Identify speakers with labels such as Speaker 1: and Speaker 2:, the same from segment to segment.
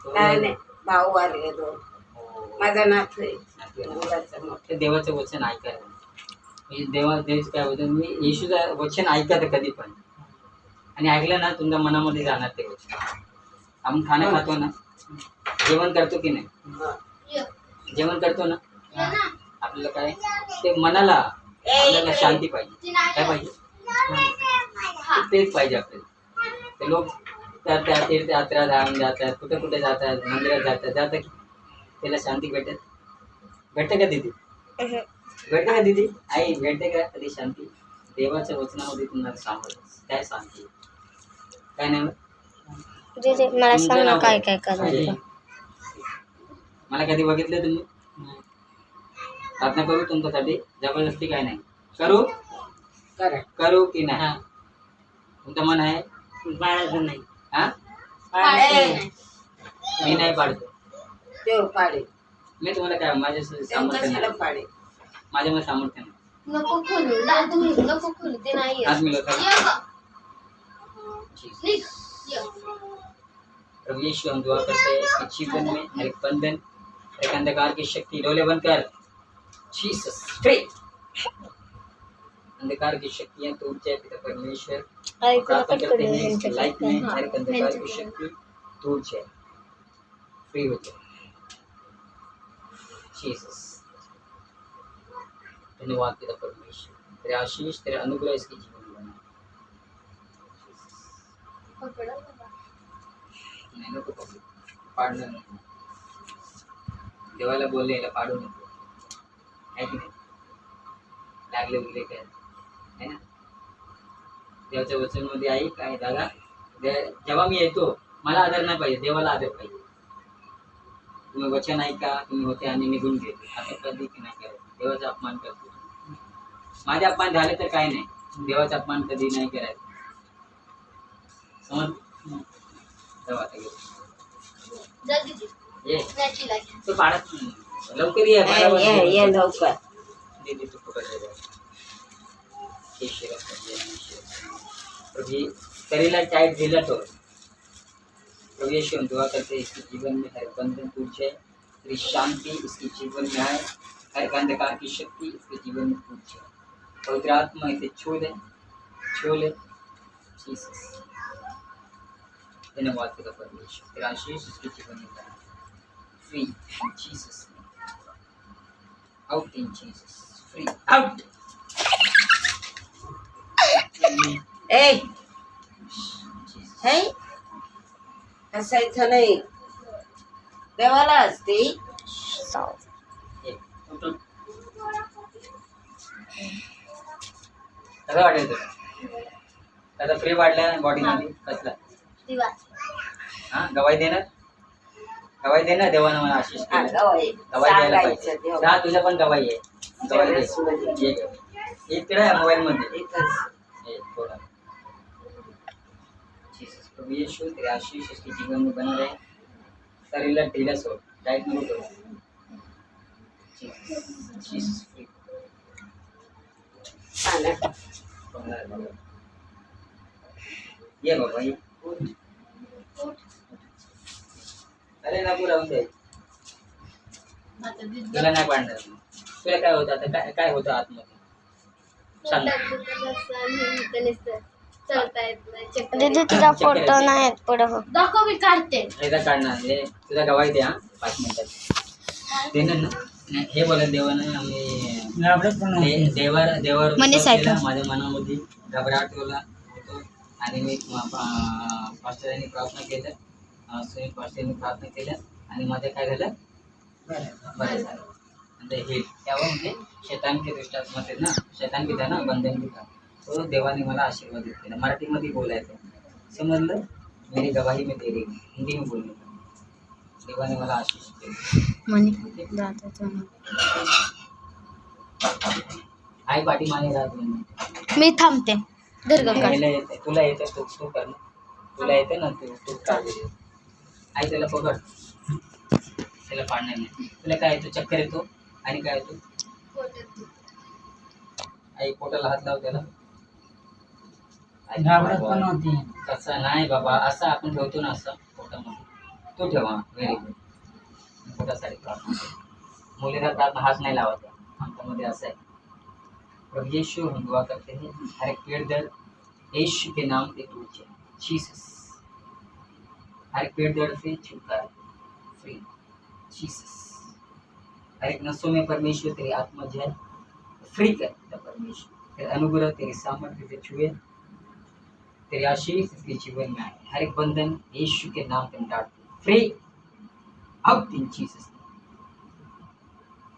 Speaker 1: नाही नाही, भाऊ वारले दोन.
Speaker 2: हो.
Speaker 1: माझा नातू आहे,
Speaker 2: नातू आहे.
Speaker 1: मुलाचा मोठा.
Speaker 2: ते देवाचं वचन ऐकायला म्हणजे देवाच काय होतं, मी येशूचं वचन ऐकत कधी पण, आणि ऐकलं ना तुमच्या मनामध्ये जाणार ते वचन. आपण खाणं खातो ना, जेवण करतो की नाही, जेवण करतो ना, आपल्याला काय ते मनाला आपल्याला शांती पाहिजे. काय पाहिजे? तेच पाहिजे आपल्याला. ते लोक तर त्या तीर्थयात्रा धाम जातात, कुठे कुठे जातात, मंदिरात जातात की त्याला शांती भेटते का दीदी? भेटते का दीदी? आई भेटते का कधी शांती? देवाच्या वचनामध्ये तुम्हाला सांगत काय शांती, काय नाही.
Speaker 3: मला सांग ना काय काय करायचं.
Speaker 2: मला कधी बघितलं तुम्ही? प्रार्थना करू तुमच्यासाठी, जबरदस्ती काय नाही. करू करू की नाही? तुमचं मन आहे
Speaker 1: बाळाचं नाही.
Speaker 2: हा? मी नाही पाडतो,
Speaker 1: देव पाडे.
Speaker 2: मी तुम्हाला काय माझ्या सामर्थ्य नाही,
Speaker 1: पाडे.
Speaker 2: माझ्यामध्ये सामर्थ्य नाही.
Speaker 3: नको खोलू दादू, नको खोलू, ते नाही
Speaker 2: आज मी लोक प्रभु यीशु हम दुआ करते हैं कि जीवन में हर एक बंधन, हर एक अंधकार की शक्ति डोले बनकर जीसस फ्री, अंधकार की शक्तियां टूट जाए पिता परमेश्वर। प्रार्थना करते हैं इसकी लाइफ में हर एक अंधकार की शक्ति टूट जाए, फ्री हो जाए जीसस। धन्यवाद पिता परमेश्वर, तेरे आशीष तेरे अनुग्रह इसके जीवन में बना। नाही नको पकडू, पाडणार नको, देवाला बोलले याला पाडू नको, आहे की नाही? लागले उगले काय आहे ना, देवाच्या वचनमध्ये आई काय दादा, जेव्हा मी येतो मला आदर नाही पाहिजे, देवाला आदर पाहिजे. तुम्ही वचन ऐका, तुम्ही होते आणि निघून गेले, असं कधी नाही करायचं. देवाचा अपमान करतो, माझे अपमान झाले तर काय नाही, देवाचा अपमान कधी नाही करायचं. समज ये तो पाडत लवकर ये
Speaker 1: लवकर.
Speaker 2: दीदी तू पकड़ ले प्रभु करेला टाइट दिला तो प्रभु यीशु हम दुआ करते हैं इसके जीवन में हर बंधन टूट जाए, तेरी शांति इसके जीवन में आए, हर अंधकार की शक्ति इसके जीवन में टूट जाए, पवित्र आत्मा इसे छू ले जीसस। धन्यवाद पिता परमेश्वर, तेरा आशीष इसके जीवन में बना, free in Jesus name, out in Jesus, free out.
Speaker 1: ए हे असायचं नाही, देवाला असते.
Speaker 2: कसं वाटेल तुला? त्याचा फ्री वाटला बॉडीमध्ये कसला? हा गवाही देणार, गवाही देणार देवानं मला आशीष केलं. गवाही द्यायला पाहिजे. हा तुझ्या पण गवाही आहे, गवाही दे. इकडे आहे मोबाईल मध्ये थोड़ा। जीसस प्रभु यीशु तेरे आशीष इसके जीवन में बना रहे, शरीर ढीला सो डाइट नको करू जीसस फ्री। ये बाबा ये अरे नको राहून दे, तुला नाही पाडणार. तुला काय होतं आता, काय होतं आतमध्ये सांग.
Speaker 3: दीदी तुझा फोटो नाही येत पुढे, दाखव मी काढते.
Speaker 2: एकदा काढणार म्हणजे तुझा गवाही द्या 5 मिनिटात देणार ना. हे बोला देवानं आम्ही देवावर माझ्या मनामध्ये घबराट होतो, आणि मी पास्टरांनी प्रार्थना केलं, सुनील पास्टरांनी प्रार्थना केलं, आणि माझं काय झालं, बरं झालं. म्हणजे हे त्यावर म्हणजे शैतान के दृष्टात्मात ना, शैतान की था ना बंधन की था, तो देवाने मला आशीर्वाद केला. मराठीमध्ये बोलायचं समजलं, मेरी गवाही में दे रही, हिंदी में बोलणे, देवाने मला आशीष केलं. आई पाठी मागे राहत
Speaker 3: मी थांबते.
Speaker 2: तुला येतं तू कर ना, तुला येतं ना, तू काढ. आई त्याला पकड, त्याला पाडणार नाही. तुला काय येतो, चक्कर येतो आणि काय येतो, आई पोटाला हात लाव त्याला. तसं नाही बाबा, असं आपण ठेवतो ना, असं पोटामध्ये तू ठेवा. Very good. पोटासाठी प्रार्थना कर. मुलीला तर हात नाही लावायचा. आमच्यामध्ये असं आहे. प्रभु यीशु हम दुआ करते हैं हर एक पेड़ दर्द यीशु के नाम पे टूट जाए. जीसस हर एक पेड़ दर्द से छुटकारा फ्री. जीसस हर एक नसों में परमेश्वर तेरी आत्मा जाए फ्री कर दे परमेश्वर. तेरे अनुग्रह तेरी सामर्थ्य से छुए. तेरी आशीष इसके जीवन में आए. हर एक बंधन यीशु के नाम पे मिटा फ्री अब इन जीसस.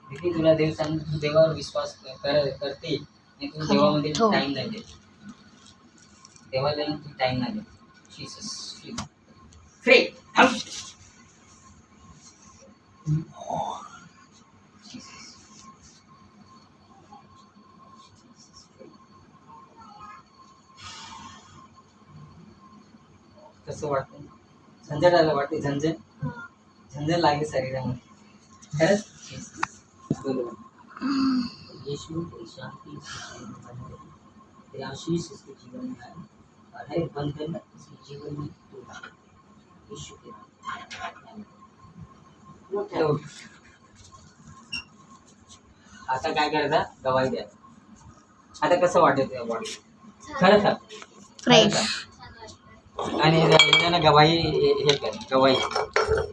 Speaker 2: देखिए तुला देव सांग देवावर विश्वास करते आणि तू देवामध्ये टाइम नाही देत. देवाला तू टाइम नाही देत. जीसस फ्री फ्री अब कसं वाटतं? झंझटायला वाटते. झंझट लागली शरीरामध्ये. खरंच बरोबर. यीशु की शांति तेरी आशीष इसके जीवन में आए और हर एक बंधन इसके जीवन में टूटा. यीशु के नाम. आता काय करायचं? गवाही द्या. आता कसं वाटत तुझ्या बॉडी? खरं सांग.
Speaker 3: फ्रेश.
Speaker 2: आणि ना गवाही हे कर.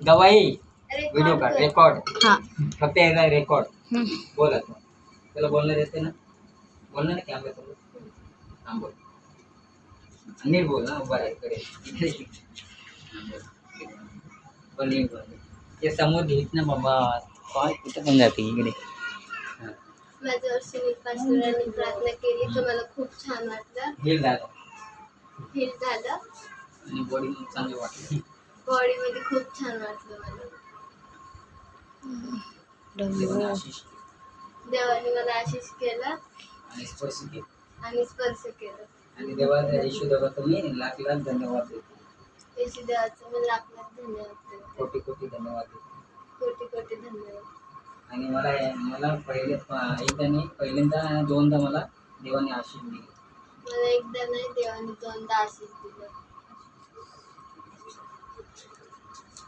Speaker 2: गवाही व्हिडिओ काढ. रेकॉर्ड.
Speaker 3: हा.
Speaker 2: फक्त याचा रेकॉर्ड. बोलत त्याला बोलणं देते ना. बोलणं ना कॅमेरा समोर. हा बोल. नीट बोल ना. बरं इकडे बोल. नीट बोल. ते समोर घेत ना बाबा. काय कुठं पण जाते इकडे.
Speaker 3: माझ्यावर सुनील पाचोळ्यांनी प्रार्थना केली तर मला खूप छान वाटलं.
Speaker 2: हेल झालं
Speaker 3: फील झालं.
Speaker 2: आणि बॉडी चांगली वाटली.
Speaker 3: बॉडी मध्ये खूप छान वाटलं मला.
Speaker 2: देवाने आशीष
Speaker 3: देवाने मला आशीष केलं
Speaker 2: आणि स्पर्श केलं.
Speaker 3: आणि स्पर्श केलं.
Speaker 2: आणि देवाला येशू देवा तुम्ही लाख लाख धन्यवाद देतो.
Speaker 3: येशू देवाचं मी लाख लाख धन्यवाद देते.
Speaker 2: कोटी कोटी धन्यवाद देतो.
Speaker 3: कोटी कोटी धन्यवाद.
Speaker 2: आणि मला पहिल्यांदा दोनदा मला देवाने आशीष दिली.
Speaker 3: मला एकदा नाही देवाने दोनदा आशीष दिलं.